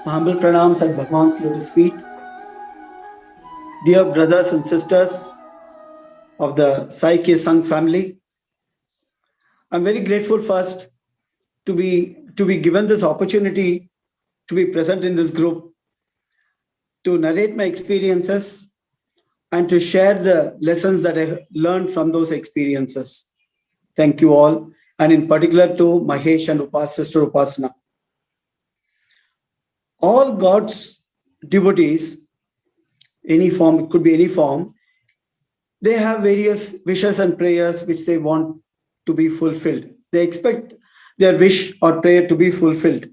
My humble pranams at Bhagwan's lotus feet. Dear brothers and sisters of the Sai K Sangh family, I'm very grateful first to be given this opportunity to be present in this group, to narrate my experiences and to share the lessons that I learned from those experiences. Thank you all, and in particular to Mahesh and Sister Upasana. All God's devotees, any form, it could be any form, they have various wishes and prayers which they want to be fulfilled. They expect their wish or prayer to be fulfilled.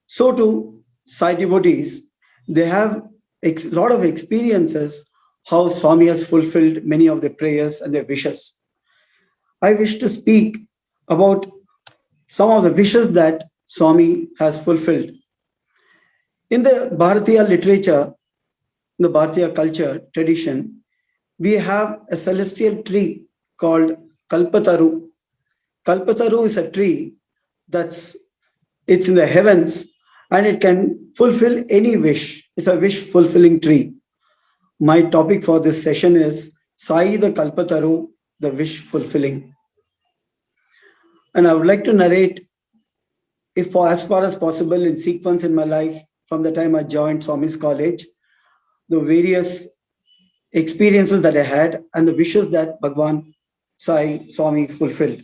So too, Sai devotees, they have a lot of experiences how Swami has fulfilled many of their prayers and their wishes. I wish to speak about some of the wishes that Swami has fulfilled. In the Bharatiya literature, the Bharatiya culture tradition, we have a celestial tree called Kalpataru. Kalpataru is a tree it's in the heavens and it can fulfill any wish. It's a wish fulfilling tree. My topic for this session is Sai the Kalpataru, the wish fulfilling. And I would like to narrate, if as far as possible, in sequence in my life, from the time I joined Swami's college, the various experiences that I had and the wishes that Bhagwan Sai Swami fulfilled.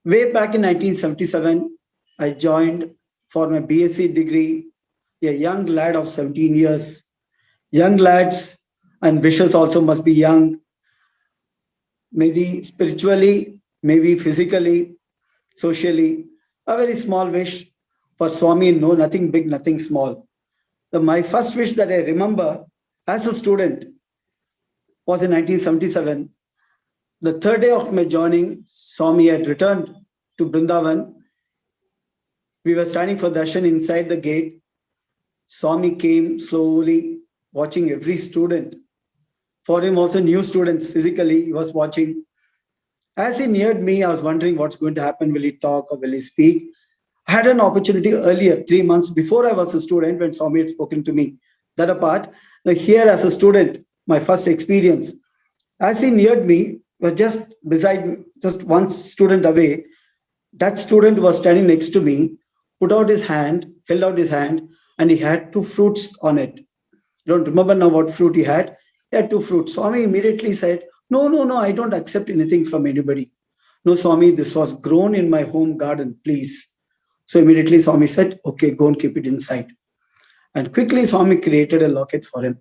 Way back in 1977, I joined for my BSc degree, a young lad of 17 years. Young lads and wishes also must be young, maybe spiritually, maybe physically, socially. A very small wish for Swami, no, nothing big, nothing small. My first wish that I remember as a student was in 1977. The third day of my joining, Swami had returned to Vrindavan. We were standing for darshan inside the gate. Swami came slowly, watching every student. For him also, new students physically, he was watching. As he neared me, I was wondering what's going to happen. Will he talk or will he speak? I had an opportunity earlier, 3 months before I was a student, when Swami had spoken to me. That apart, here as a student, my first experience. As he neared me, was just beside me, just one student away. That student was standing next to me, held out his hand, and he had 2 fruits on it. I don't remember now what fruit he had. He had 2 fruits. Swami immediately said, No, I don't accept anything from anybody. No, Swami, this was grown in my home garden, please. So immediately Swami said, okay, go and keep it inside. And quickly Swami created a locket for him.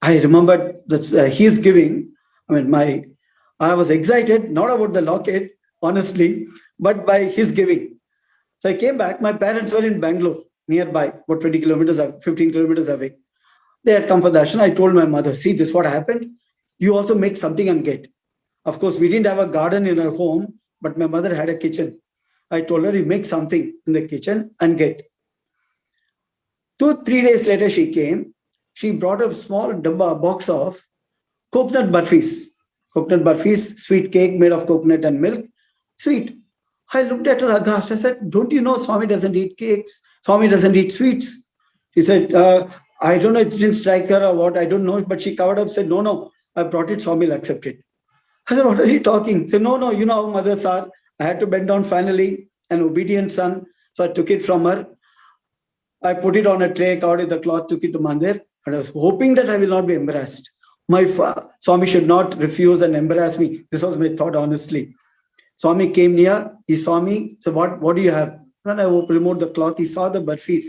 I remembered that he's giving. I was excited, not about the locket, honestly, but by his giving. So I came back. My parents were in Bangalore, nearby, about 20 kilometers, 15 kilometers away. They had come for darshan. I told my mother, see, this is what happened. You also make something and get. Of course, we didn't have a garden in our home, but my mother had a kitchen. I told her, you make something in the kitchen and get. 2-3 days later, she came. She brought a small box of coconut burfis. Coconut burfis, sweet cake made of coconut and milk. Sweet. I looked at her aghast. I said, don't you know Swami doesn't eat cakes? Swami doesn't eat sweets. She said, I don't know, it didn't strike her or what, I don't know. But she covered up, said, no, I brought it, Swami will accept it. I said, what are you talking? She said, no, you know how mothers are. I had to bend down finally, an obedient son. So I took it from her. I put it on a tray, covered with the cloth, took it to Mandir, and I was hoping that I will not be embarrassed. Swami should not refuse and embarrass me. This was my thought, honestly. Swami came near, he saw me, said, what do you have? Then I removed the cloth, he saw the burfis.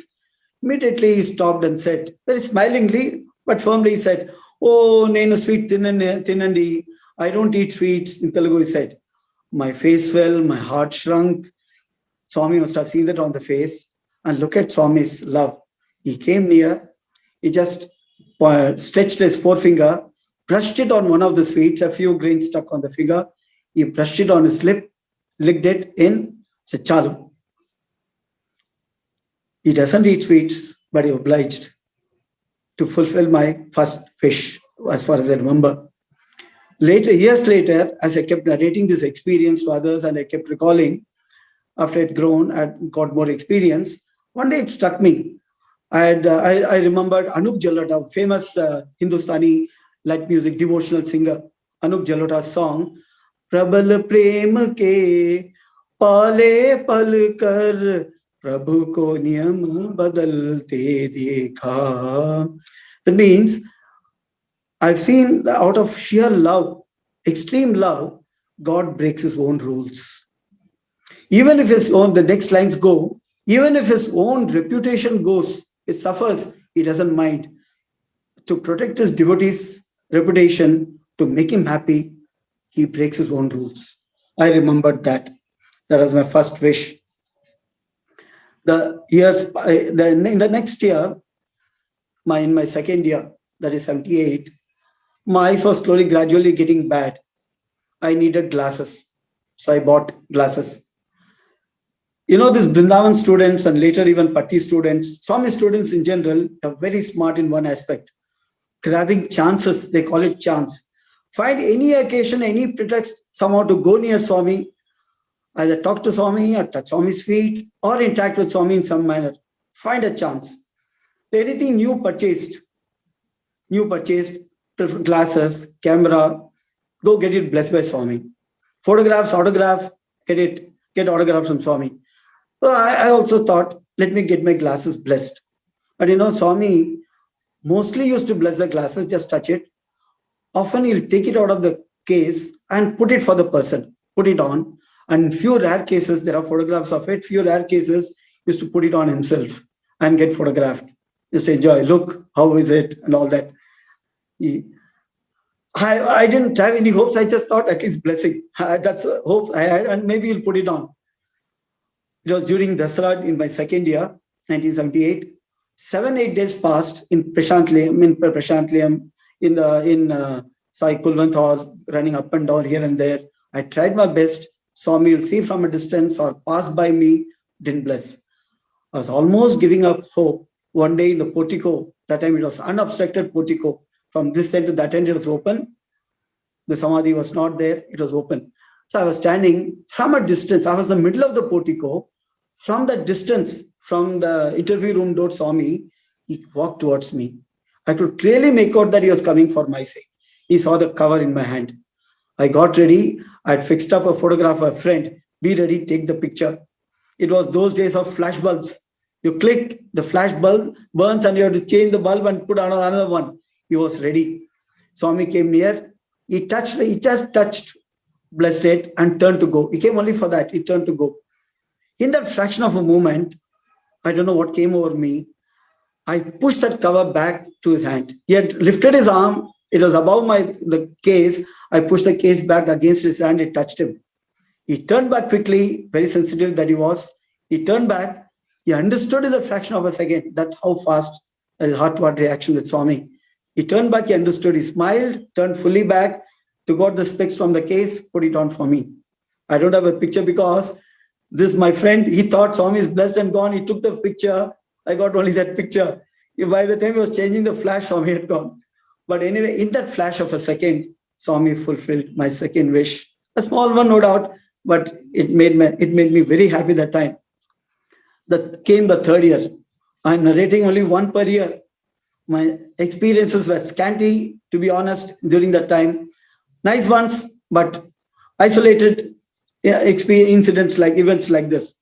Immediately he stopped and said, very smilingly, but firmly he said, oh, nenu sweet tinandi. I don't eat sweets, in Telugu he said. My face fell, my heart shrunk. Swami must have seen that on the face. And look at Swami's love. He came near, he just stretched his forefinger, brushed it on one of the sweets, a few grains stuck on the finger. He brushed it on his lip, licked it in, said, Chalu. He doesn't eat sweets, but he obliged to fulfill my first wish, as far as I remember. Years later, as I kept narrating this experience to others and I kept recalling, after I had grown, I got more experience, One day it struck me. I remembered Anup Jalota, famous Hindustani light music devotional singer. Anup Jalota's song, Prabal Prem Ke Pale Pal Kar Prabhu Ko Niyam Badalte Dekha. That means I've seen that out of sheer love, extreme love, God breaks his own rules. Even if his own, the next lines go, even if his own reputation goes, he suffers, he doesn't mind. To protect his devotee's reputation, to make him happy, he breaks his own rules. I remembered that. That was my first wish. In the next year, in my second year, that is 78, my eyes were slowly, gradually getting bad. I needed glasses. So I bought glasses. These Brindavan students and later even Patti students, Swami students in general, are very smart in one aspect. Grabbing chances, they call it chance. Find any occasion, any pretext somehow to go near Swami, either talk to Swami or touch Swami's feet or interact with Swami in some manner. Find a chance. Anything new purchased, glasses, camera, go get it blessed by Swami. Photographs, autograph, get autographs from Swami. So I also thought, let me get my glasses blessed. But Swami mostly used to bless the glasses, just touch it. Often he'll take it out of the case and put it for the person, put it on. And few rare cases, there are photographs of it. Few rare cases, used to put it on himself and get photographed. Just enjoy, look, how is it, and all that. I didn't have any hopes. I just thought at least blessing. That's a hope I had, and maybe he'll put it on. It was during Dasara in my second year, 1978. 7-8 days passed in Prashantliam, in Sai Kulwant Hall, running up and down here and there. I tried my best. Swami will see from a distance or pass by me, didn't bless. I was almost giving up hope. One day in the portico, that time it was unobstructed portico. From this end to that end, it was open. The Samadhi was not there, it was open. So I was standing from a distance. I was in the middle of the portico. From the distance, from the interview room door, Swami, he walked towards me. I could clearly make out that he was coming for my sake. He saw the cover in my hand. I got ready. I had fixed up a photograph of a friend. Be ready, take the picture. It was those days of flash bulbs. You click, the flash bulb burns and you have to change the bulb and put on another one. He was ready. Swami came near. He just touched, blessed it and turned to go. He came only for that. He turned to go. In that fraction of a moment, I don't know what came over me. I pushed that cover back to his hand. He had lifted his arm. It was above the case. I pushed the case back against his hand. It touched him. He turned back quickly, very sensitive that he was. He turned back. He understood in the fraction of a second that how fast that is heart-to-heart reaction with Swami. He turned back. He understood. He smiled, turned fully back, took out the specs from the case, put it on for me. I don't have a picture because this, my friend, he thought Swami is blessed and gone. He took the picture. I got only that picture. By the time he was changing the flash, Swami had gone. But anyway, in that flash of a second, Swami fulfilled my second wish. A small one, no doubt, but it made me very happy that time. That came the third year. I'm narrating only one per year. My experiences were scanty, to be honest, during that time. Nice ones, but isolated incidents like events like this.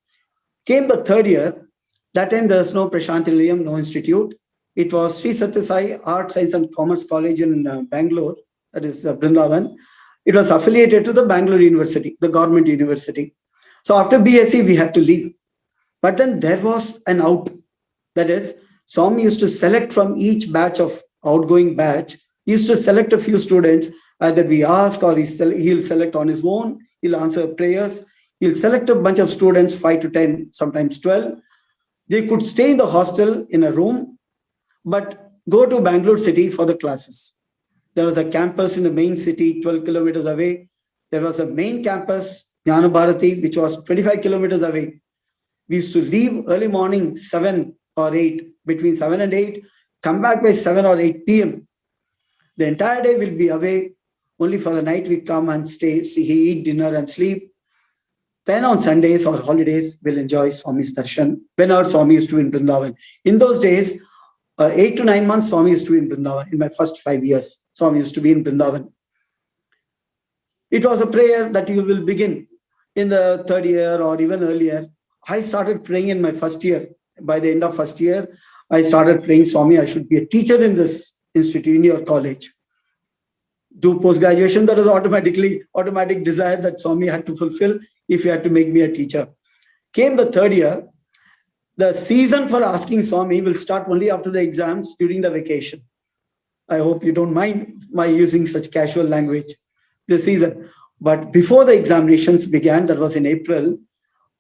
Came the third year. That time there was no Prashantilayam, no institute. It was Sri Satyasai Art, Science and Commerce College in Bangalore, that is Brindavan. It was affiliated to the Bangalore University, the government university. So after BSc, we had to leave. But then there was an out. That is, Swami used to select from each batch of outgoing batch. He used to select a few students, either we ask or he'll select on his own. He'll answer prayers. He'll select a bunch of students, 5 to 10, sometimes 12. They could stay in the hostel in a room, but go to Bangalore city for the classes. There was a campus in the main city, 12 kilometers away. There was a main campus, Jnana Bharati, which was 25 kilometers away. We used to leave early morning, 7 or 8, between 7 and 8, come back by 7 or 8 p.m. The entire day we'll be away. Only for the night we come and stay, eat dinner and sleep. Then on Sundays or holidays, we'll enjoy Swami's darshan. When our Swami used to be in Vrindavan. In those days, 8 to 9 months, Swami used to be in Vrindavan. In my first 5 years, Swami used to be in Vrindavan. It was a prayer that you will begin in the third year or even earlier. I started praying in my first year. By the end of first year, I started praying, Swami, I should be a teacher in this institute, in your college. Do post-graduation, that was automatic desire that Swami had to fulfill if he had to make me a teacher. Came the third year, the season for asking Swami will start only after the exams during the vacation. I hope you don't mind my using such casual language, the season. But before the examinations began, that was in April,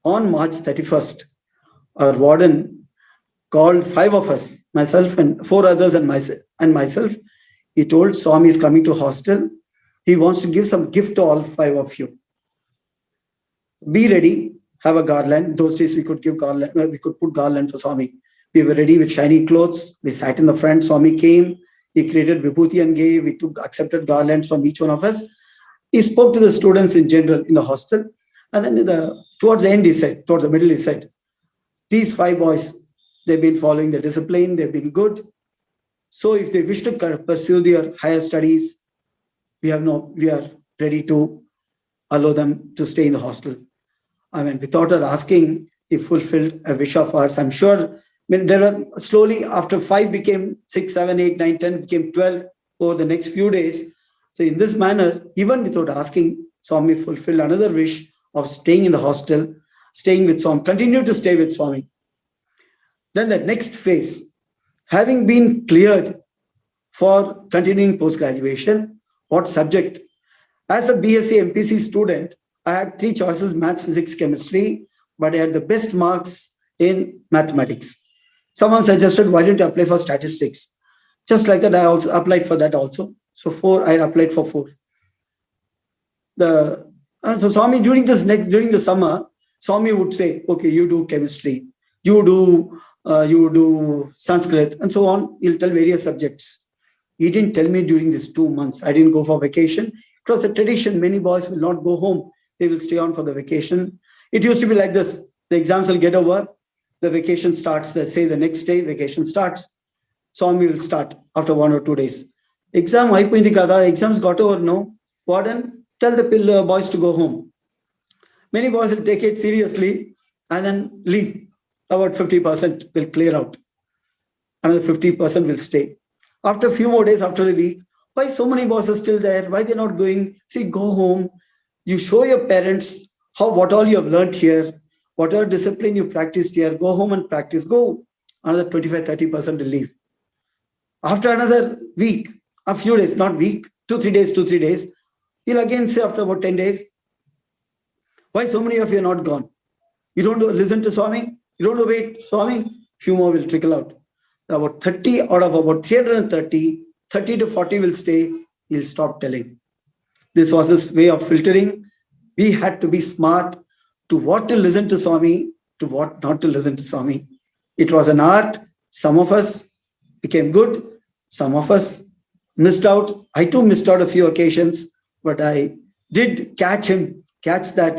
on March 31st, our warden called 5 of us, myself and 4 others and myself. He told, Swami is coming to hostel. He wants to give some gift to all 5 of you. Be ready, have a garland. Those days we could give garland, we could put garland for Swami. We were ready with shiny clothes. We sat in the front. Swami came. He created vibhuti and gave. We accepted garlands from each one of us. He spoke to the students in general in the hostel. And then towards the end, he said, towards the middle, he said, these 5 boys, they've been following the discipline. They've been good. So if they wish to pursue their higher studies, we are ready to allow them to stay in the hostel. I mean, without our asking, he fulfilled a wish of ours. I'm sure there were slowly, after 5 became 6, 7, 8, 9, 10, became 12 over the next few days. So in this manner, even without asking, Swami fulfilled another wish of staying in the hostel, staying with Swami, continue to stay with Swami. Then the next phase, having been cleared for continuing post-graduation, what subject? As a BSc MPC student, I had 3 choices, maths, physics, chemistry, but I had the best marks in mathematics. Someone suggested, why don't you apply for statistics? Just like that, I also applied for that also. So I applied for 4. So Swami, during the summer, Swami would say, okay, you do chemistry, you do Sanskrit, and so on. He'll tell various subjects. He didn't tell me during these 2 months. I didn't go for vacation. It was a tradition. Many boys will not go home. They will stay on for the vacation. It used to be like this. The exams will get over. The vacation starts. They say the next day, vacation starts. Swami will start after 1 or 2 days. Exam అయిపోయింది kada, exams got over, no? Warden, tell the boys to go home. Many boys will take it seriously and then leave. About 50% will clear out. Another 50% will stay. After a few more days, after a week, why so many boys are still there? Why they're not going? See, go home. You show your parents what all you have learned here, whatever discipline you practiced here. Go home and practice. Go. Another 25-30% will leave. After another week, a few days, not week, 2-3 days, he'll again say after about 10 days, why so many of you are not gone? You don't listen to Swami? You don't obey Swami? Few more will trickle out. About 30 out of about 330, 30 to 40 will stay. He'll stop telling. This was his way of filtering. We had to be smart to what to listen to Swami, to what not to listen to Swami. It was an art. Some of us became good. Some of us missed out. I too missed out a few occasions, but I did catch that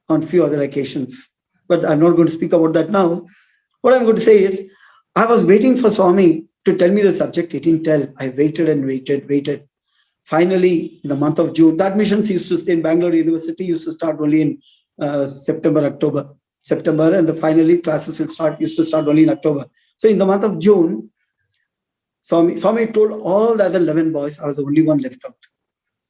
on few other occasions. But I'm not going to speak about that now. What I'm going to say is, I was waiting for Swami to tell me the subject. He didn't tell. I waited and waited. Finally, in the month of June, the admissions used to stay in Bangalore University, used to start only in September, and finally classes used to start only in October. So in the month of June, Swami told all the other 11 boys, I was the only one left out.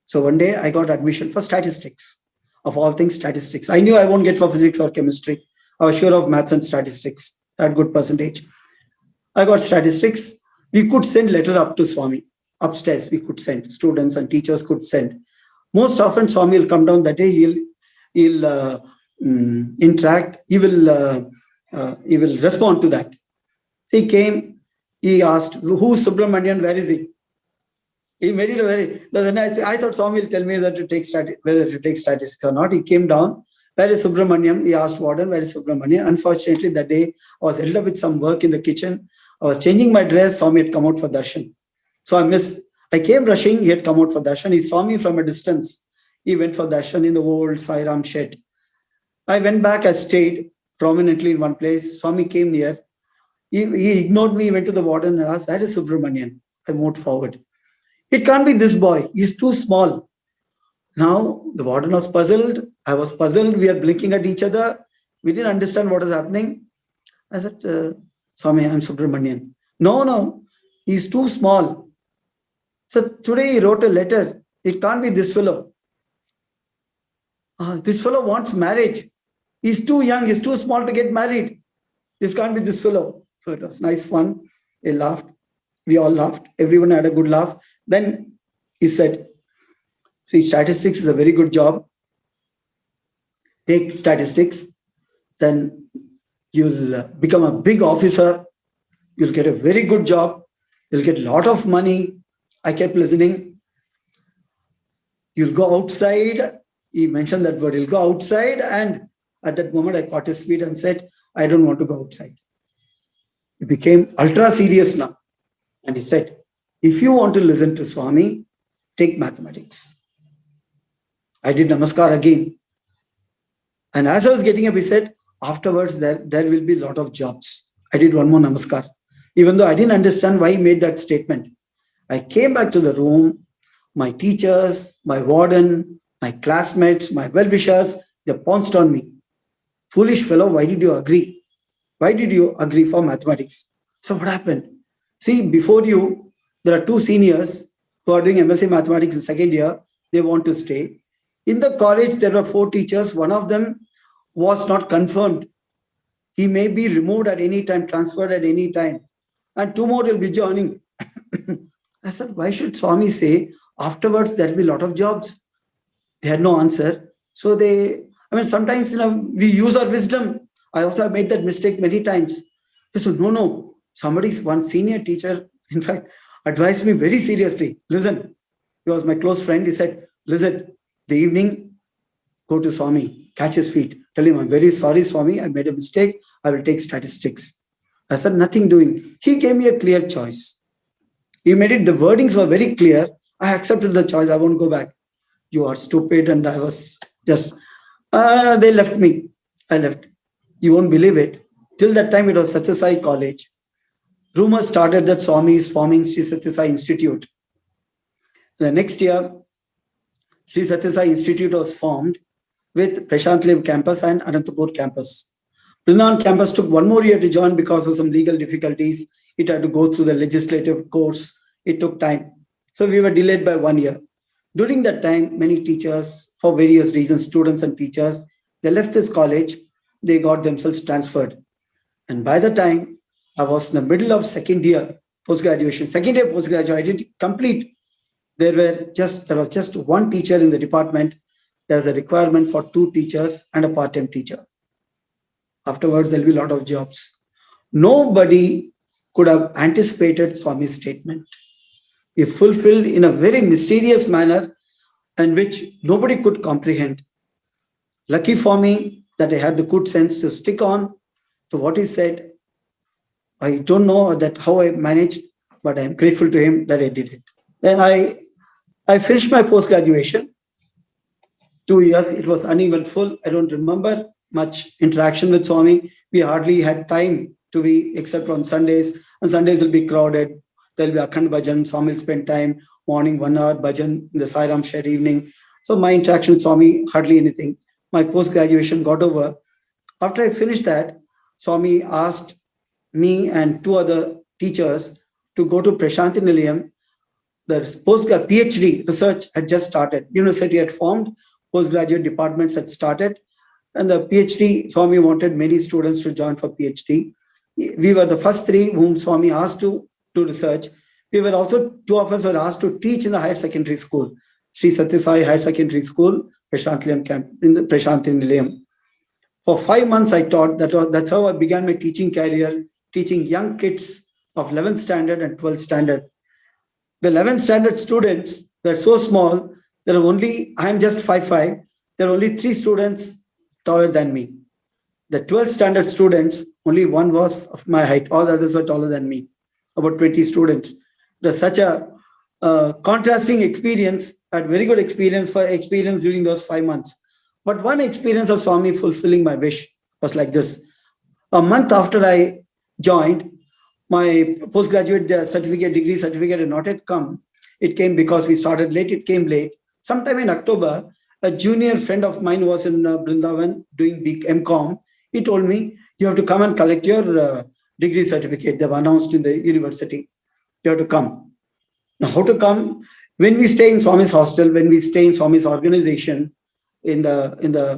So one day I got admission for statistics. Of all things, statistics. I knew I won't get for physics or chemistry. I was sure of maths and statistics. I had good percentage. I got statistics. We could send letter up to Swami. Upstairs, we could send. Students and teachers could send. Most often, Swami will come down that day. He'll interact. He will respond to that. He came. He asked, who's Subramanian? Where is he? He made it then I thought Swami will tell me whether to take statistics or not. He came down. Where is Subramanian? He asked warden, where is Subramanian? Unfortunately, that day, I was held up with some work in the kitchen. I was changing my dress. Swami had come out for darshan. So I came rushing. He had come out for darshan. He saw me from a distance. He went for darshan in the old Sai Ram shed. I went back, I stayed prominently in one place. Swami came near. He ignored me, he went to the warden and asked, "That is Subramanian." I moved forward. "It can't be this boy. He's too small." Now the warden was puzzled. I was puzzled. We are blinking at each other. We didn't understand what was happening. I said, "Swami, I'm Subramanian." "No, no, he's too small." So today he wrote a letter. "It can't be this fellow. This fellow wants marriage. He's too young. He's too small to get married. This can't be this fellow." So it was nice fun. They laughed. We all laughed. Everyone had a good laugh. Then he said, "See, statistics is a very good job. Take statistics. Then you'll become a big officer. You'll get a very good job. You'll get a lot of money." I kept listening. "You'll go outside." He mentioned that word. "You'll go outside." And at that moment, I caught his feet and said, "I don't want to go outside." He became ultra serious now. And he said, "If you want to listen to Swami, take mathematics." I did namaskar again. And as I was getting up, he said, "Afterwards, there will be a lot of jobs." I did one more namaskar, even though I didn't understand why he made that statement. I came back to the room. My teachers, my warden, my classmates, my well-wishers, they pounced on me. "Foolish fellow, why did you agree? Why did you agree for mathematics?" So what happened? See, before you, there are two seniors who are doing MSc Mathematics in second year. They want to stay. In the college, there were 4 teachers. One of them was not confirmed. He may be removed at any time, transferred at any time. And 2 more will be joining. I said, "Why should Swami say afterwards there will be a lot of jobs?" They had no answer. So sometimes, we use our wisdom. I also have made that mistake many times. They said, no. One senior teacher, in fact, advised me very seriously. "Listen," he was my close friend. He said, "Listen, the evening, go to Swami, catch his feet. Tell him, 'I'm very sorry, Swami. I made a mistake. I will take statistics.'" I said, "Nothing doing." He gave me a clear choice. He made it, the wordings were very clear. I accepted the choice. I won't go back. "You are stupid." And I was just, they left me. I left. You won't believe it. Till that time, it was Satyasai College. Rumors started that Swami is forming Sri Satyasai Institute. The next year, Sri Satyasai Institute was formed with Prashantlev campus and Anantapur campus. Brindavan campus took 1 more year to join because of some legal difficulties. It had to go through the legislative course. It took time. So we were delayed by 1 year. During that time, many teachers, for various reasons, students and teachers, they left this college. They got themselves transferred. And by the time I was in the middle of second year post-graduation, I didn't complete. There was just 1 teacher in the department. There was a requirement for 2 teachers and a part-time teacher. Afterwards, there'll be a lot of jobs. Nobody could have anticipated Swami's statement. He fulfilled in a very mysterious manner and which nobody could comprehend. Lucky for me that I had the good sense to stick on to what he said. I don't know that how I managed, but I'm grateful to him that I did it. Then I finished my post-graduation. 2 years, it was uneventful. I don't remember much interaction with Swami. We hardly had time to be, except on Sundays. And Sundays will be crowded. There'll be Akhand Bhajan. Swami will spend time, morning 1 hour Bhajan, in the Sai Ram shed evening. So my interaction with Swami, hardly anything. My post-graduation got over. After I finished that, Swami asked me and 2 other teachers to go to Prashanti Nilayam. The PhD research had just started. University had formed, postgraduate departments had started, and the PhD, Swami wanted many students to join for PhD. We were the first 3 whom Swami asked to research. We were also, 2 of us were asked to teach in the higher secondary school, Sri Satyasai Higher Secondary School, Prashanti Camp, in the Prashanti Nilayam. For 5 months, I taught. That's how I began my teaching career, teaching young kids of 11th standard and 12th standard. The 11th standard students were so small, I am just 5'5", there are only 3 students taller than me. The 12th standard students, only 1 was of my height, all the others were taller than me, about 20 students. It was such a contrasting experience. I had very good experience during those 5 months. But one experience of Swami fulfilling my wish was like this. A month after I joined, my postgraduate certificate, degree certificate had not yet come. It came because we started late, it came late. Sometime in October, a junior friend of mine was in Brindavan doing MCom. He told me, you have to come and collect your degree certificate. They've announced in the university. You have to come. Now, how to come? When we stay in Swami's hostel, when we stay in Swami's organization in Prashant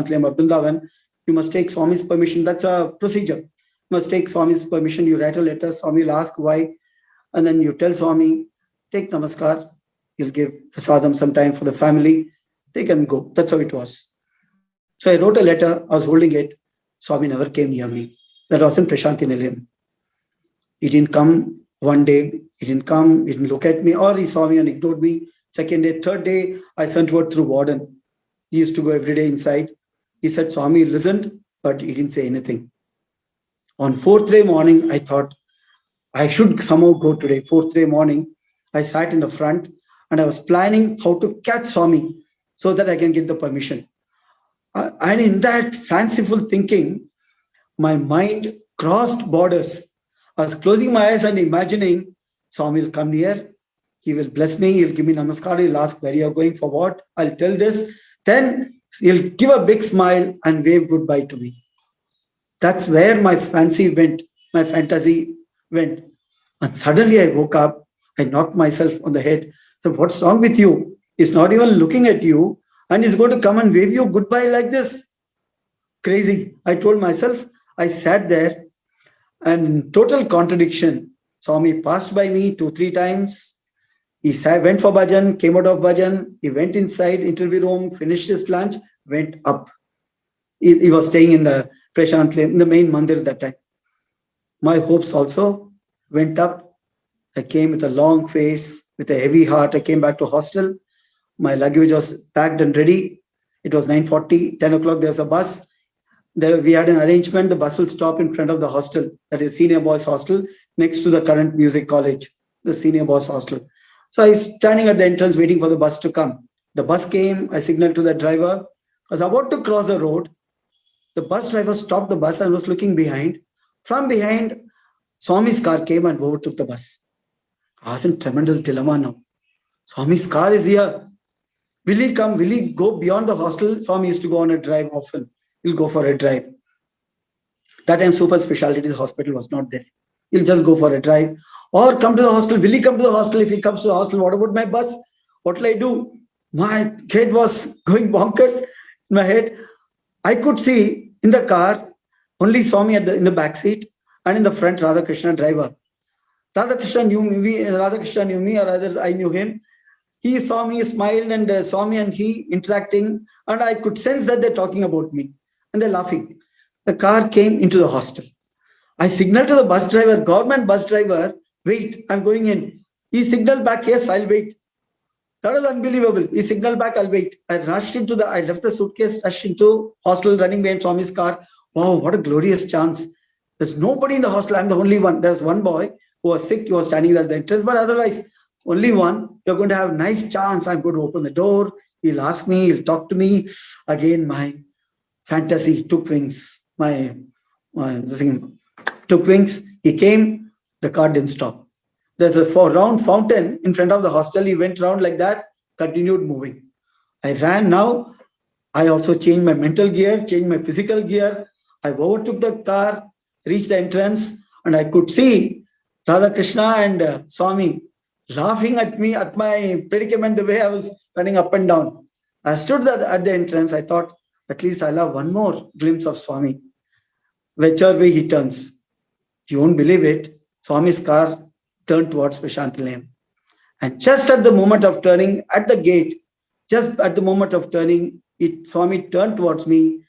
Lema Brindavan, you must take Swami's permission. That's a procedure. You must take Swami's permission. You write a letter. Swami will ask why, and then you tell Swami, take namaskar. He'll give prasadam sometime for the family. Take and go. That's how it was. So I wrote a letter. I was holding it. Swami never came near me. That was in Prashanti Nilayam. He didn't come one day. He didn't come. He didn't look at me, or he saw me and ignored me. Second day, third day, I sent word through warden. He used to go every day inside. He said, Swami listened, but he didn't say anything. On fourth day morning, I thought I should somehow go today. Fourth day morning, I sat in the front and I was planning how to catch Swami so that I can get the permission. And in that fanciful thinking, my mind crossed borders. I was closing my eyes and imagining Swami will come here. He will bless me. He'll give me namaskar. He'll ask where you are going for what. I'll tell this. Then he'll give a big smile and wave goodbye to me. That's where my fancy went, my fantasy went. And suddenly I woke up. I knocked myself on the head. So what's wrong with you? He's not even looking at you and he's going to come and wave you goodbye like this. Crazy. I told myself. I sat there and in total contradiction. Swami passed by me 2-3 times. He went for bhajan, came out of bhajan. He went inside interview room, finished his lunch, went up. He was staying in the Prashant, in the main mandir that time. My hopes also went up. I came with a long face, with a heavy heart. I came back to hostel. My luggage was packed and ready. It was 9:40, 10 o'clock, there was a bus. There we had an arrangement. The bus will stop in front of the hostel, that is senior boys hostel, next to the current music college, the senior boys hostel. So I was standing at the entrance waiting for the bus to come. The bus came. I signaled to the driver. I was about to cross the road. The bus driver stopped the bus and was looking behind. From behind, Swami's car came and overtook the bus. I was in tremendous dilemma now. Swami's car is here. Will he come? Will he go beyond the hostel? Swami used to go on a drive often. He'll go for a drive. That time super specialties hospital was not there. He'll just go for a drive or come to the hostel. Will he come to the hostel? If he comes to the hostel, what about my bus? What will I do? My head was going bonkers in my head. I could see in the car only Swami in the back seat and in the front Radhakrishna driver. Radhakrishna knew me, or rather I knew him. He saw me, smiled, and Swami and he interacting, and I could sense that they're talking about me and they're laughing. The car came into the hostel. I signaled to the bus driver, government bus driver, wait, I'm going in. He signaled back, yes, I'll wait. That was unbelievable. He signaled back, I'll wait. I left the suitcase, rushed into hostel, running behind Swami's car. Wow, what a glorious chance. There's nobody in the hostel. I'm the only one. There's one boy who was sick. He was standing at the entrance, but otherwise, only one. You're going to have a nice chance. I'm going to open the door. He'll ask me. He'll talk to me. Again, my fantasy took wings. My thing took wings. He came. The car didn't stop. There's a round fountain in front of the hostel. He went round like that, continued moving. I ran now. I also changed my mental gear, changed my physical gear. I overtook the car, reached the entrance, and I could see Radhakrishna and Swami laughing at me, at my predicament, the way I was running up and down. I stood at the entrance. I thought, at least I'll have one more glimpse of Swami, whichever way he turns. You won't believe it. Swami's car turned towards Prashantilayam. And just at the moment of turning at the gate, just at the moment of turning, Swami turned towards me.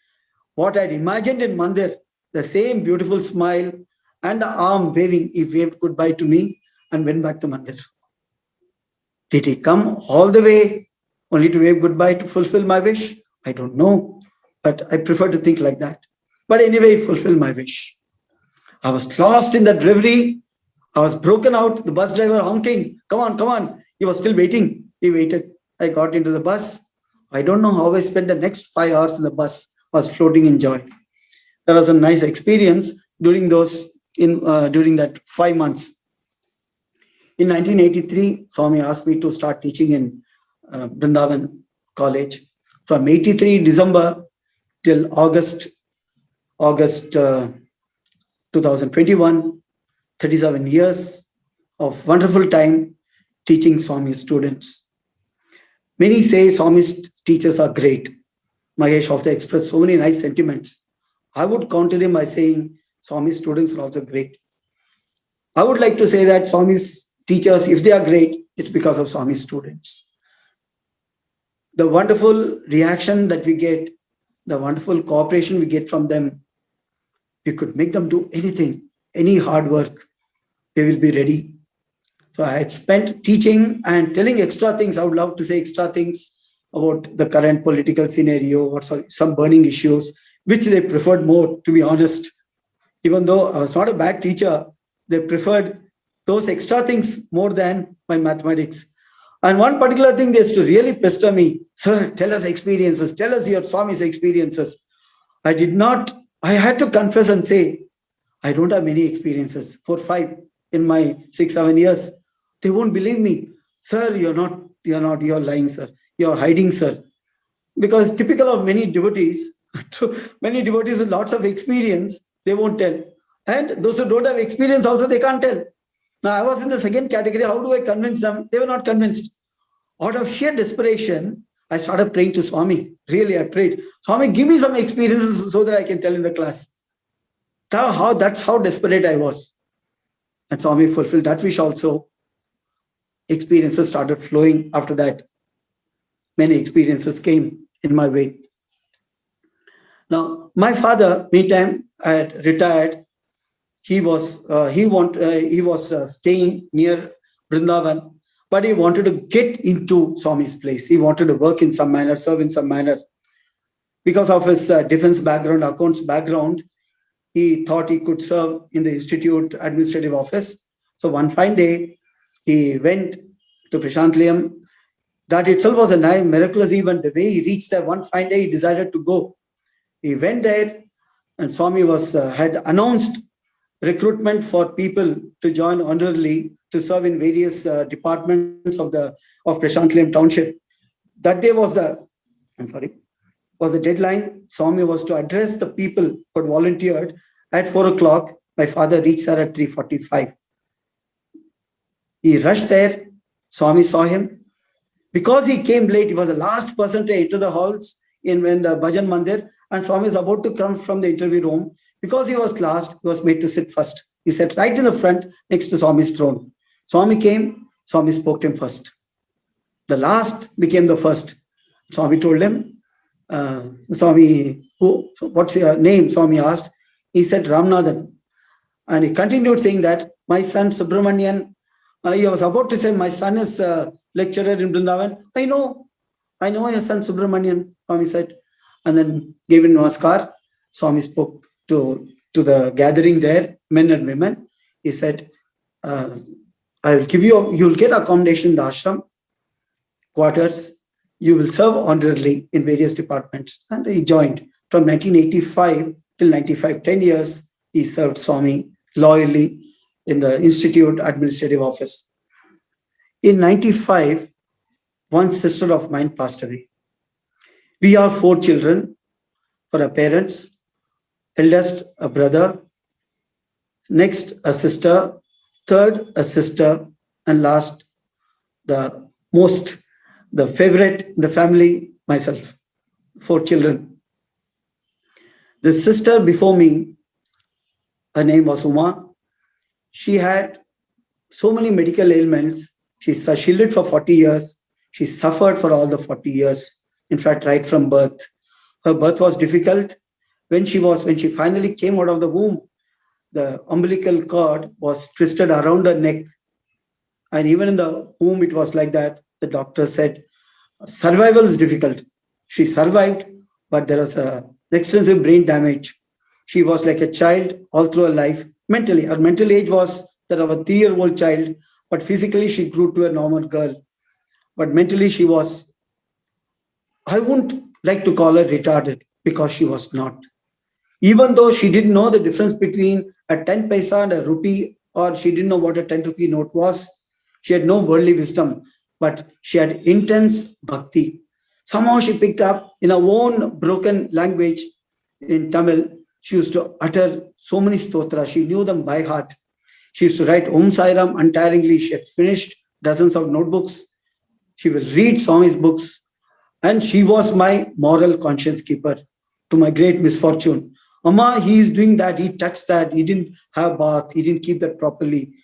What I'd imagined in Mandir, the same beautiful smile and the arm waving, he waved goodbye to me and went back to Mandir. Did he come all the way only to wave goodbye to fulfill my wish? I don't know, but I prefer to think like that. But anyway, he fulfilled my wish. I was lost in that reverie. I was broken out. The bus driver honking, come on, come on. He was still waiting. He waited. I got into the bus. I don't know how I spent the next 5 hours in the bus. I was floating in joy. That was a nice experience during during that 5 months. In 1983, Swami asked me to start teaching in Brindavan College. From 83 December till August 2021, 37 years of wonderful time teaching Swami students. Many say Swami's teachers are great. Mahesh also expressed so many nice sentiments. I would counter him by saying Swami's students are also great. I would like to say that Swami's teachers, if they are great, it's because of Swami's students. The wonderful reaction that we get, the wonderful cooperation we get from them, we could make them do anything, any hard work, they will be ready. So I had spent teaching and telling extra things. I would love to say extra things about the current political scenario or some burning issues, which they preferred more, to be honest. Even though I was not a bad teacher, they preferred those extra things more than my mathematics. And one particular thing they used to really pester me, sir, tell us experiences, tell us your Swami's experiences. I had to confess and say, I don't have many experiences, 4, 5 in my 6, 7 years. They won't believe me. Sir, you're lying, sir. You're hiding, sir. Because typical of many devotees, many devotees with lots of experience, they won't tell. And those who don't have experience also, they can't tell. Now, I was in the second category. How do I convince them? They were not convinced. Out of sheer desperation, I started praying to Swami. Really, I prayed, Swami, give me some experiences so that I can tell in the class. That's how desperate I was. And Swami fulfilled that wish also. Experiences started flowing after that. Many experiences came in my way. Now, my father, meantime, had retired. He was staying near Vrindavan, but he wanted to get into Swami's place. He wanted to work in some manner, serve in some manner. Because of his defense background, accounts background, he thought he could serve in the institute administrative office. So one fine day, he went to Prashantlayam. That itself was a nice, miraculous event. The way he reached there one fine day, he decided to go. He went there, and Swami had announced recruitment for people to join honorarily to serve in various departments of Prashantlayam township. That day was the deadline. Swami was to address the people who had volunteered at 4 o'clock. My father reached there at 3:45. He rushed there. Swami saw him. Because he came late, he was the last person to enter the halls in the Bhajan Mandir, and Swami was about to come from the interview room. Because he was last, he was made to sit first. He sat right in the front next to Swami's throne. Swami came, Swami spoke to him first. The last became the first. Swami told him, Swami, what's your name? Swami asked. He said, Ramnathan. And he continued saying that, my son Subramanian, he was about to say, my son is a lecturer in Vrindavan. I know your son Subramanian, Swami said. And then gave him namaskar. Swami spoke to the gathering there, men and women. He said, I will give you'll get accommodation in the ashram, quarters. You will serve honorably in various departments. And he joined from 1985 till 95, 10 years. He served Swami loyally in the institute administrative office. In 95, one sister of mine passed away. We are 4 children for our parents. Eldest, a brother. Next, a sister. Third, a sister. And last, the favorite in the family, myself. 4 children. The sister before me, her name was Uma. She had so many medical ailments. She lived for 40 years. She suffered for all the 40 years. In fact, right from birth. Her birth was difficult. When she finally came out of the womb, the umbilical cord was twisted around her neck. And even in the womb, it was like that. The doctor said, survival is difficult. She survived, but there was extensive brain damage. She was like a child all through her life. Mentally, her mental age was that of a 3-year-old child, but physically she grew to a normal girl. But mentally she was I wouldn't like to call her retarded because she was not. Even though she didn't know the difference between a 10 paisa and a rupee, or she didn't know what a 10 rupee note was, she had no worldly wisdom, but she had intense bhakti. Somehow she picked up in her own broken language in Tamil. She used to utter so many stotras. She knew them by heart. She used to write Om Sairam untiringly. She had finished dozens of notebooks. She will read Swami's books. And she was my moral conscience keeper to my great misfortune. Amma, he is doing that. He touched that. He didn't have bath. He didn't keep that properly.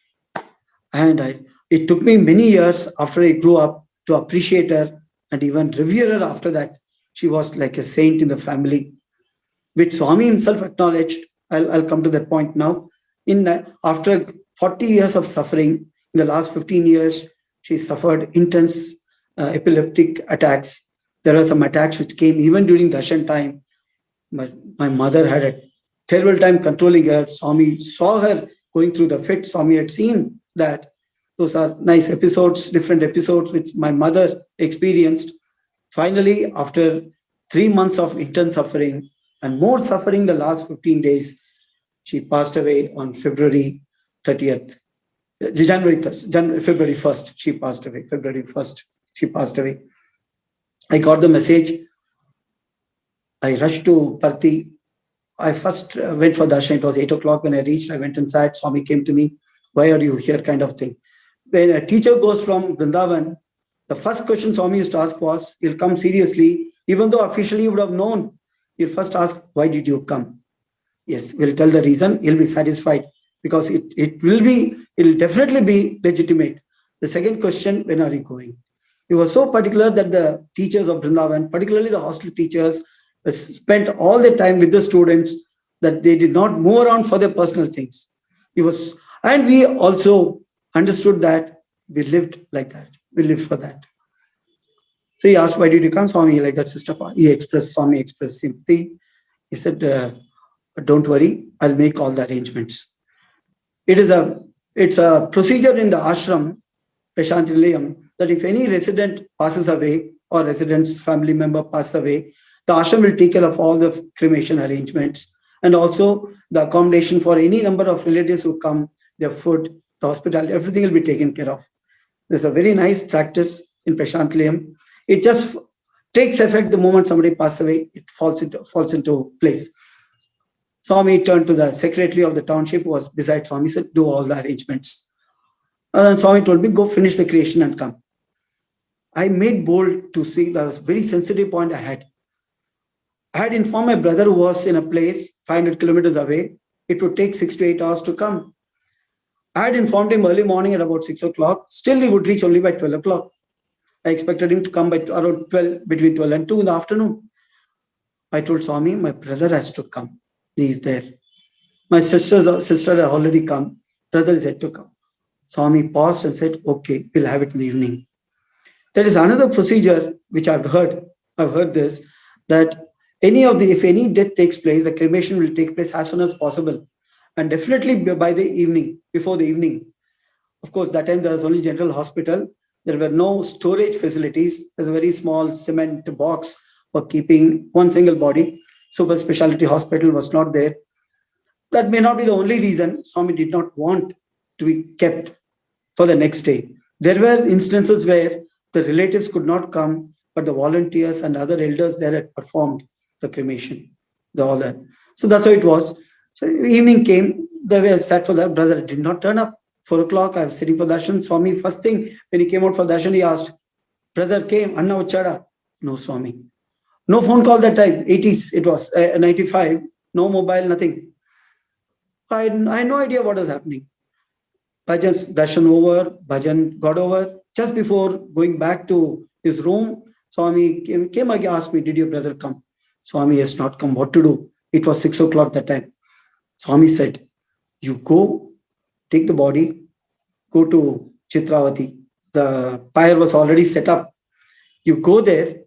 And it took me many years after I grew up to appreciate her and even revere her after that. She was like a saint in the family, which Swami himself acknowledged. I'll come to that point now. After 40 years of suffering, in the last 15 years, she suffered intense epileptic attacks. There were some attacks which came even during darshan time. But my mother had a terrible time controlling her. Swami saw her going through the fit. Swami had seen that. Those are nice episodes, different episodes which my mother experienced. Finally, after 3 months of intense suffering and more suffering the last 15 days, she passed away on February 30th. February 1st, she passed away. February 1st, she passed away. I got the message. I rushed to Parthi. I first went for darshan. It was 8 o'clock. When I reached, I went inside. Swami came to me. Why are you here? Kind of thing. When a teacher goes from Vrindavan, the first question Swami used to ask was, he'll come seriously, even though officially he would have known. He'll first ask, why did you come? Yes, we'll tell the reason. He'll be satisfied because it will definitely be legitimate. The second question, when are you going? He was so particular that the teachers of Vrindavan, particularly the hostel teachers, spent all the time with the students that they did not move around for their personal things. And we also understood that we lived like that. We lived for that. So he asked, why did you come? Swami, like that, sister. Swami expressed sympathy. He said, don't worry, I'll make all the arrangements. It's a procedure in the ashram, Prashant Nilayam, that if any resident passes away or resident's family member passes away, the ashram will take care of all the cremation arrangements and also the accommodation for any number of relatives who come, their food, the hospitality, everything will be taken care of. There's a very nice practice in Prashant Nilayam. It just takes effect the moment somebody passes away, it falls into place. Swami turned to the secretary of the township who was beside Swami, said, do all the arrangements. And Swami told me, go finish the creation and come. I made bold to see that was a very sensitive point I had. I had informed my brother who was in a place 500 kilometers away, it would take 6 to 8 hours to come. I had informed him early morning at about 6 o'clock. Still, he would reach only by 12 o'clock. I expected him to come by around 12, between 12 and 2 in the afternoon. I told Swami, my brother has to come. He is there. My sister had already come. Brother is yet to come. Swami paused and said, okay, we'll have it in the evening. There is another procedure which I've heard this, that if any death takes place, the cremation will take place as soon as possible. And definitely by the evening, before the evening. Of course, that time there was only general hospital. There were no storage facilities. There's a very small cement box for keeping one single body. Super specialty hospital was not there. That may not be the only reason Swami did not want to be kept for the next day. There were instances where the relatives could not come, but the volunteers and other elders there had performed the cremation. All that. So that's how it was. So evening came, they were sat for that. Brother did not turn up. 4 o'clock, I was sitting for darshan. Swami, first thing, when he came out for darshan, he asked, brother came, Anna Uchada. No, Swami. No phone call that time, 80s it was, 95, no mobile, nothing. I had no idea what was happening. Bhajan's darshan over, Bhajan got over. Just before going back to his room, Swami came again, asked me, did your brother come? Swami has not come, what to do? It was 6 o'clock that time. Swami said, you go, take the body, go to Chitravati. The pyre was already set up. You go there,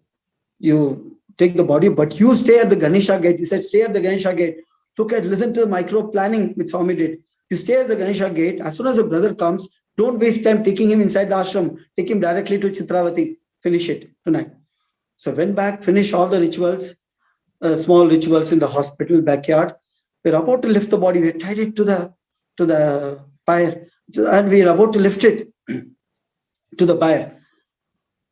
you take the body, but you stay at the Ganesha gate. He said, stay at the Ganesha gate. Listen to the micro planning which Swami did. You stay at the Ganesha gate. As soon as the brother comes, don't waste time taking him inside the ashram. Take him directly to Chitravati. Finish it tonight. So went back, finished all the rituals, small rituals in the hospital backyard. We're about to lift the body. We tied it to the pyre, and we're about to lift it to the pyre.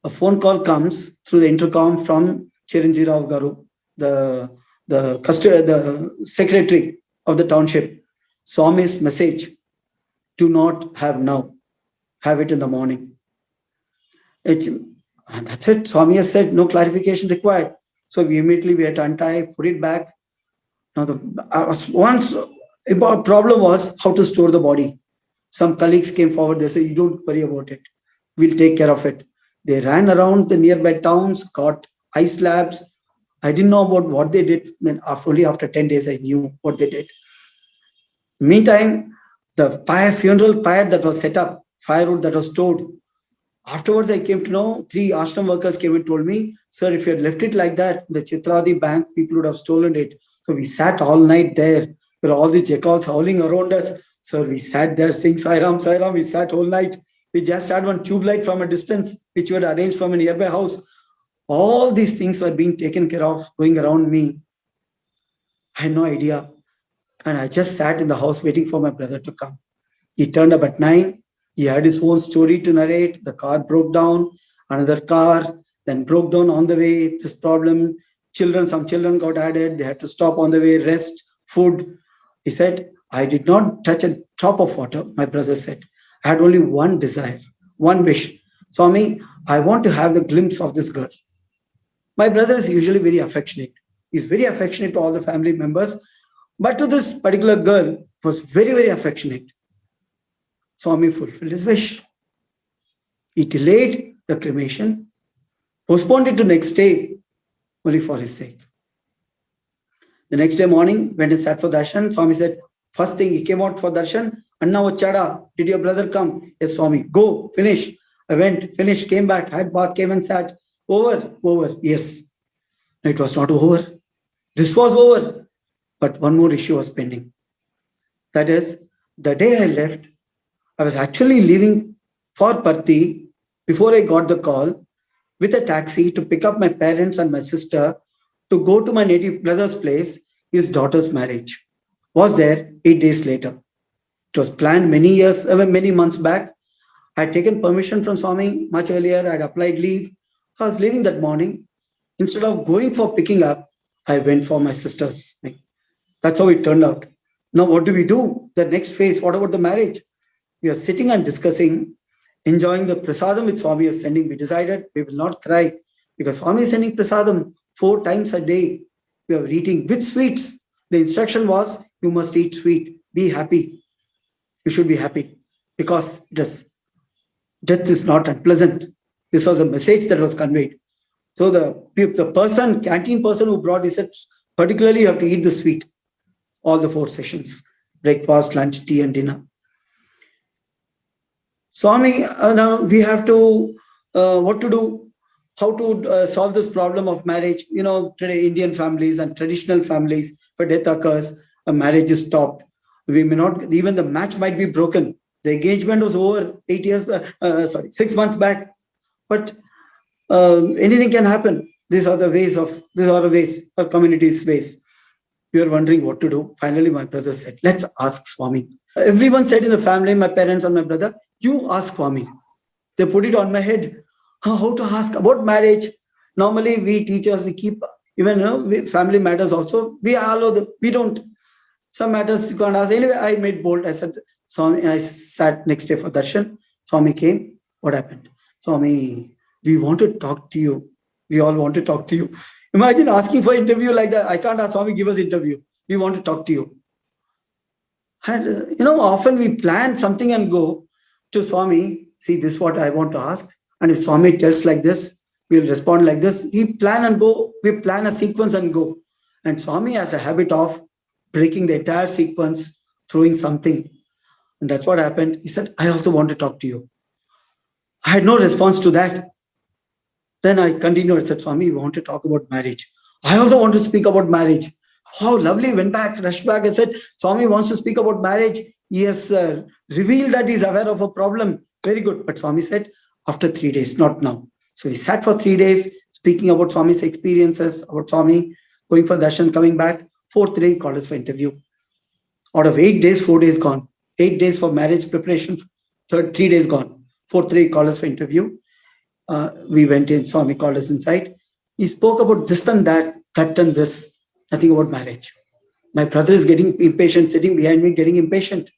A phone call comes through the intercom from Chiranjeev Rao Garu, the secretary of the township. Swami's message: do not have now, have it in the morning. And that's it. Swami has said no clarification required. So we immediately had to untie, put it back. Now once problem was how to store the body. Some colleagues came forward. They said, "You don't worry about it. We'll take care of it." They ran around the nearby towns, got ice slabs. I didn't know about what they did. Then only after 10 days, I knew what they did. Meantime, the funeral pyre that was set up, firewood that was stored. Afterwards, I came to know 3 ashram workers came and told me, "Sir, if you had left it like that, the Chitradi bank, people would have stolen it." So we sat all night there. There were all these jackals howling around us. So we sat there saying, "Sai Ram, Sai Ram." We sat all night. We just had one tube light from a distance, which we had arranged from a nearby house. All these things were being taken care of, going around me. I had no idea. And I just sat in the house waiting for my brother to come. He turned up at 9. He had his own story to narrate. The car broke down, another car, then broke down on the way. This problem, some children got added. They had to stop on the way, rest, food. He said, "I did not touch a drop of water," my brother said. "I had only one desire, one wish. Swami, I want to have the glimpse of this girl." My brother is usually very affectionate. He's very affectionate to all the family members. But to this particular girl, was very, very affectionate. Swami fulfilled his wish. He delayed the cremation, postponed it to next day, only for his sake. The next day morning, went and sat for darshan. Swami said, first thing, he came out for darshan. "Anna Vachada, did your brother come?" "Yes, Swami." "Go, finish." I went, finished, came back, had bath, came and sat. Over. Yes. No, it was not over. This was over. But one more issue was pending. That is, the day I left, I was actually leaving for Parthi before I got the call with a taxi to pick up my parents and my sister to go to my native brother's place, his daughter's marriage. Was there 8 days later. It was planned many months back. I had taken permission from Swami much earlier. I had applied leave. I was leaving that morning. Instead of going for picking up, I went for my sister's thing. That's how it turned out. Now, what do we do? The next phase, what about the marriage? We are sitting and discussing, enjoying the prasadam which Swami is sending. We decided we will not cry because Swami is sending prasadam 4 times a day. We are eating with sweets. The instruction was, you must eat sweet. Be happy. You should be happy because death is not unpleasant. This was a message that was conveyed. So the canteen person who brought, he said, particularly you have to eat the sweet. All the 4 sessions, breakfast, lunch, tea and dinner. Swami, now we have to, what to do, how to solve this problem of marriage. You know, today Indian families and traditional families, if a death occurs, a marriage is stopped. We may not, even the match might be broken. The engagement was over 6 months back. But anything can happen. These are the ways, our community's ways. We are wondering what to do. Finally, my brother said, let's ask Swami. Everyone said in the family, my parents and my brother, you ask Swami. They put it on my head. How to ask about marriage? Normally, we teachers, we keep, even family matters also. We don't. Some matters you can't ask. Anyway, I made bold. I said, Swami, I sat next day for darshan. Swami came. What happened? Swami, we want to talk to you. We all want to talk to you. Imagine asking for interview like that. I can't ask Swami, give us interview. We want to talk to you. And, often we plan something and go to Swami, see, this is what I want to ask. And if Swami tells like this, we'll respond like this. We plan and go. We plan a sequence and go. And Swami has a habit of breaking the entire sequence, throwing something. And that's what happened. He said, I also want to talk to you. I had no response to that. Then I continued. I said, Swami, we want to talk about marriage. I also want to speak about marriage. How lovely. Went back, rushed back. I said, Swami wants to speak about marriage. He has revealed that he's aware of a problem. Very good. But Swami said, after 3 days, not now. So he sat for 3 days, speaking about Swami's experiences, about Swami going for darshan, coming back. Fourth day, he called us for interview. Out of 8 days, 4 days gone. 8 days for marriage preparation, 3 days gone. Fourth day, he called us for interview. We went in, Swami called us inside. He spoke about this and that and this, nothing about marriage. My brother is getting impatient, sitting behind me, getting impatient.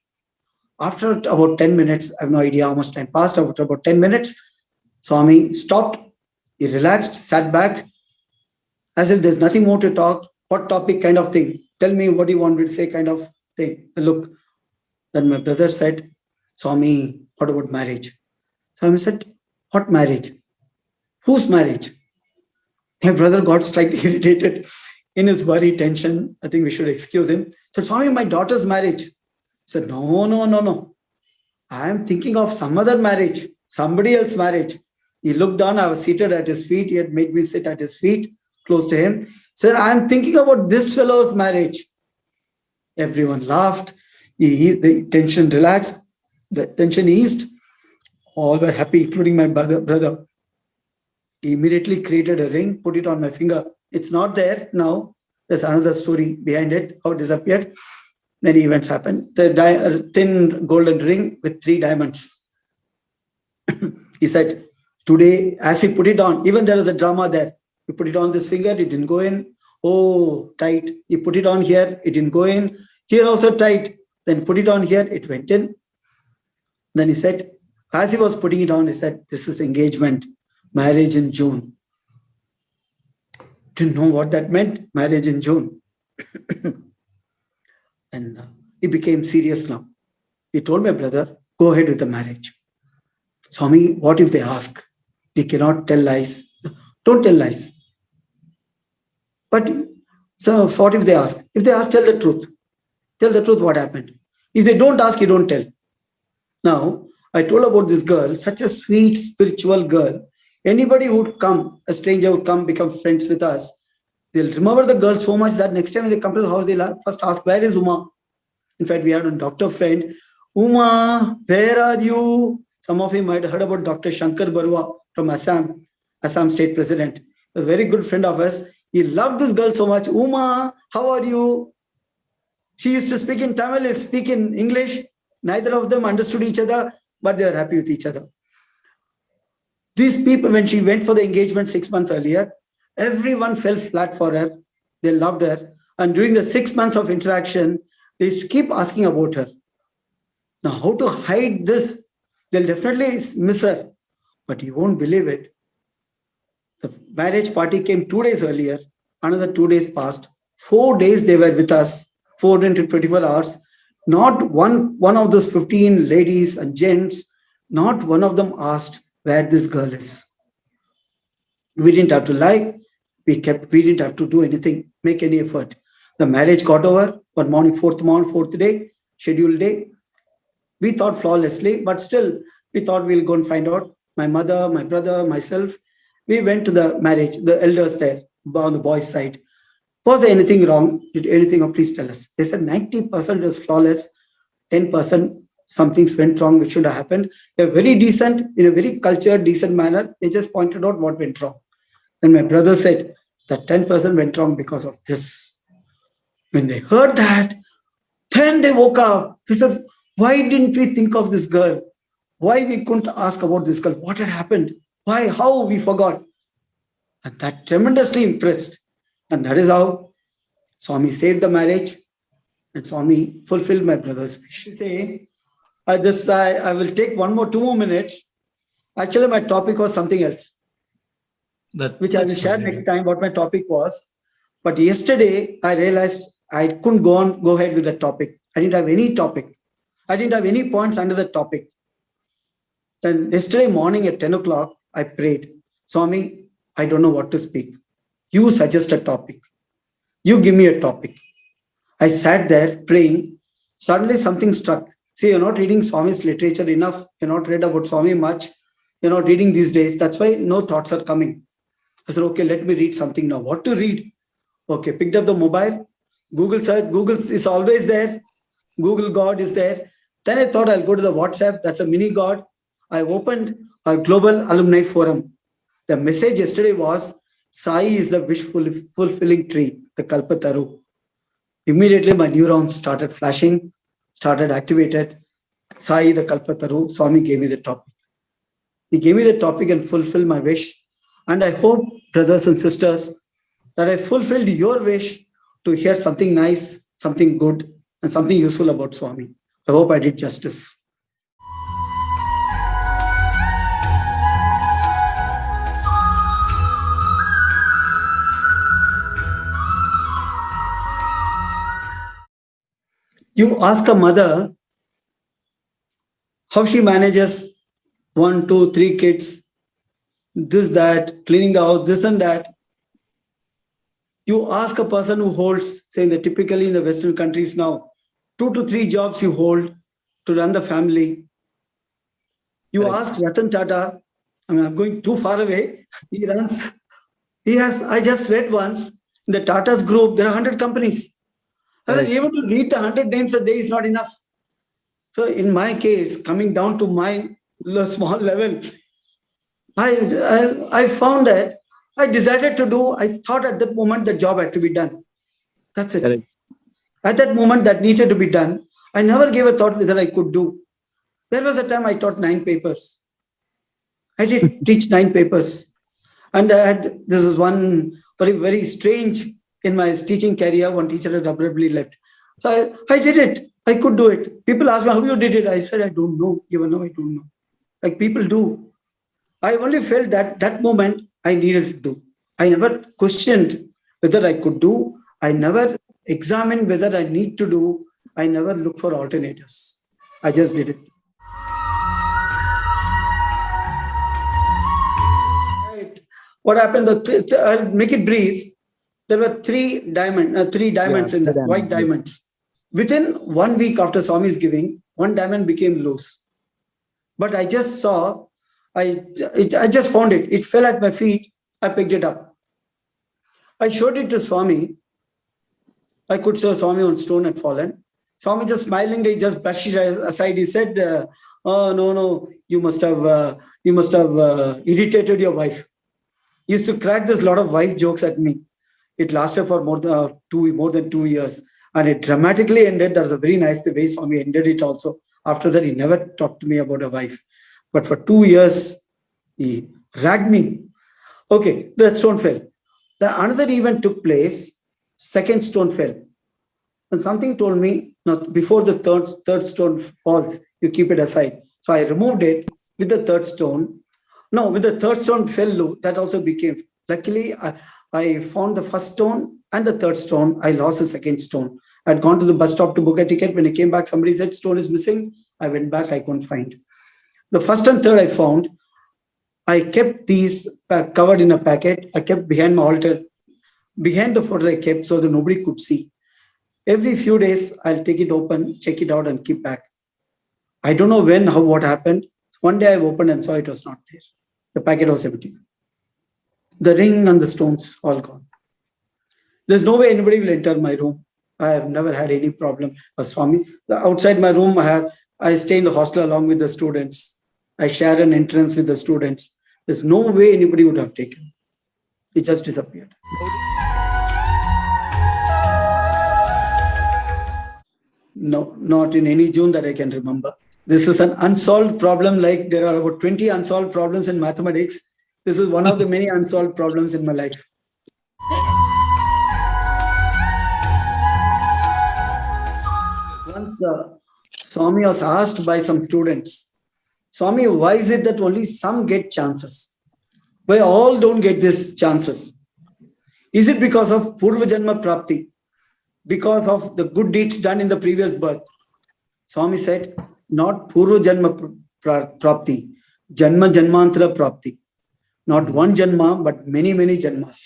After about 10 minutes, I have no idea how much time passed. After about 10 minutes, Swami stopped. He relaxed, sat back, as if there's nothing more to talk. What topic kind of thing? Tell me what you want me to say kind of thing. Look, then my brother said, Swami, what about marriage? Swami said, what marriage? Whose marriage? My brother got slightly irritated in his worry, tension. I think we should excuse him. So, Swami, my daughter's marriage. He said, no. I am thinking of some other marriage, somebody else's marriage. He looked down. I was seated at his feet. He had made me sit at his feet, close to him. He said, I am thinking about this fellow's marriage. Everyone laughed. The tension relaxed. The tension eased. All were happy, including my brother. He immediately created a ring, put it on my finger. It's not there now. There's another story behind it, how it disappeared. Many events happened. The thin golden ring with 3 diamonds. He said, today, as he put it on, even there was a drama there. He put it on this finger, it didn't go in. Oh, tight. He put it on here, it didn't go in. Here also tight. Then put it on here, it went in. Then he said, as he was putting it on, he said, this is engagement, marriage in June. Didn't know what that meant, marriage in June. And he became serious now. He told my brother, go ahead with the marriage. Swami, what if they ask? We cannot tell lies. Don't tell lies. But so what if they ask? If they ask, tell the truth. Tell the truth what happened. If they don't ask, you don't tell. Now, I told about this girl, such a sweet, spiritual girl. Anybody who would come, a stranger would come, become friends with us. They'll remember the girl so much that next time when they come to the house, they'll first ask, where is Uma? In fact, we had a doctor friend. Uma, where are you? Some of you might have heard about Dr. Shankar Barua from Assam State President. A very good friend of us. He loved this girl so much. Uma, how are you? She used to speak in Tamil, speak in English. Neither of them understood each other, but they were happy with each other. These people, when she went for the engagement 6 months earlier, everyone fell flat for her. They loved her. And during the 6 months of interaction, they used to keep asking about her. Now, how to hide this? They'll definitely miss her. But you won't believe it. The marriage party came 2 days earlier. Another 2 days passed. 4 days they were with us. 4 into 24 hours. Not one of those 15 ladies and gents, not one of them asked where this girl is. We didn't have to lie. We didn't have to do anything, make any effort. The marriage got over. One morning, fourth day, scheduled day. We thought flawlessly, but still, we thought we'll go and find out. My mother, my brother, myself, we went to the marriage, the elders there on the boys' side. Was there anything wrong? Did anything, or please tell us? They said 90% was flawless, 10% some things went wrong, which should have happened. They're very decent, in a very cultured, decent manner. They just pointed out what went wrong. Then my brother said that 10% went wrong because of this. When they heard that, then they woke up. They said, why didn't we think of this girl? Why we couldn't ask about this girl? What had happened? Why? How we forgot? And that tremendously impressed. And that is how Swami saved the marriage and Swami fulfilled my brother's wish. I will take 2 more minutes. Actually, my topic was something else, which I will share next time what my topic was. But yesterday, I realized I couldn't go ahead with the topic. I didn't have any topic. I didn't have any points under the topic. Then yesterday morning at 10 o'clock, I prayed, Swami, I don't know what to speak. You suggest a topic. You give me a topic. I sat there praying. Suddenly something struck. See, you're not reading Swami's literature enough. You're not read about Swami much. You're not reading these days. That's why no thoughts are coming. I said, okay, let me read something now. What to read? Okay, picked up the mobile. Google search. Google is always there. Google God is there. Then I thought I'll go to the WhatsApp. That's a mini God. I opened a global alumni forum. The message yesterday was, Sai is the wish fulfilling tree, the Kalpataru. Immediately my neurons started flashing, started activated. Sai, the Kalpataru, Swami gave me the topic. He gave me the topic and fulfilled my wish. And I hope, brothers and sisters, that I fulfilled your wish to hear something nice, something good, and something useful about Swami. I hope I did justice. You ask a mother how she manages 1, 2, 3 kids, this, that, cleaning the house, this and that. You ask a person who holds, say, typically in the Western countries now, 2 to 3 jobs you hold to run the family. You ask Ratan Tata, I'm going too far away. I just read once, in the Tata's group, there are 100 companies. Even to read the 100 names a day is not enough. So in my case, coming down to my small level, I found that I decided to do, I thought at that moment the job had to be done. That's it. Correct. At that moment that needed to be done, I never gave a thought whether I could do. There was a time I taught 9 papers. I did teach 9 papers. And this is one very, very strange in my teaching career. One teacher had abruptly left. So I did it. I could do it. People ask me, how you did it? I said, I don't know. Even now, I don't know. Like people do. I only felt that moment I needed to do. I never questioned whether I could do. I never examined whether I need to do. I never looked for alternatives. I just did it. Right. What happened? I'll make it brief. There were 3 diamonds in that, white diamonds. Within 1 week after Swami's giving, 1 diamond became loose. But I just saw, I just found it. It fell at my feet. I picked it up. I showed it to Swami. I could show Swami on stone had fallen. Swami just smilingly just brushed it aside. He said, "Oh no, you must have irritated your wife." He used to crack this lot of wife jokes at me. It lasted for more than 2 years, and it dramatically ended. That's a very nice way Swami ended it also. After that, he never talked to me about a wife. But for 2 years, he ragged me. Okay, that stone fell. Another event took place. Second stone fell. And something told me, no, before the third stone falls, you keep it aside. So I removed it with the third stone. No, with the third stone fell low. That also became. Luckily, I found the first stone and the third stone. I lost the second stone. I'd gone to the bus stop to book a ticket. When I came back, somebody said stone is missing. I went back. I couldn't find. The first and third I found. I kept these covered in a packet. I kept behind my altar. Behind the photo I kept so that nobody could see. Every few days, I'll take it open, check it out and keep back. I don't know when, how, what happened. One day I opened and saw it was not there. The packet was empty. The ring and the stones all gone. There's no way anybody will enter my room. I have never had any problem. Swami, outside my room, I stay in the hostel along with the students. I share an entrance with the students. There's no way anybody would have taken. It just disappeared. No, not in any June that I can remember. This is an unsolved problem, like there are about 20 unsolved problems in mathematics. This is one of the many unsolved problems in my life. Once Swami was asked by some students, Swami, why is it that only some get chances? Why all don't get these chances? Is it because of Purva Janma Prapti? Because of the good deeds done in the previous birth? Swami said, not Purva Janma Prapti, Janma Janmantara Prapti. Not one Janma, but many, many Janmas.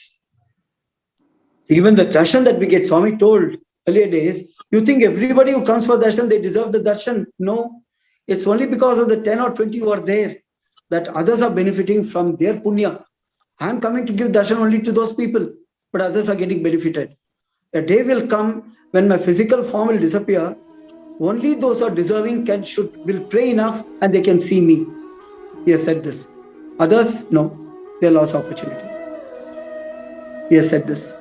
Even the darshan that we get, Swami told earlier days, you think everybody who comes for darshan, they deserve the darshan? No, it's only because of the 10 or 20 who are there that others are benefiting from their punya. I am coming to give darshan only to those people, but others are getting benefited. A day will come when my physical form will disappear. Only those who are deserving will pray enough and they can see me. He has said this. Others, no, they lost opportunity. he has said this.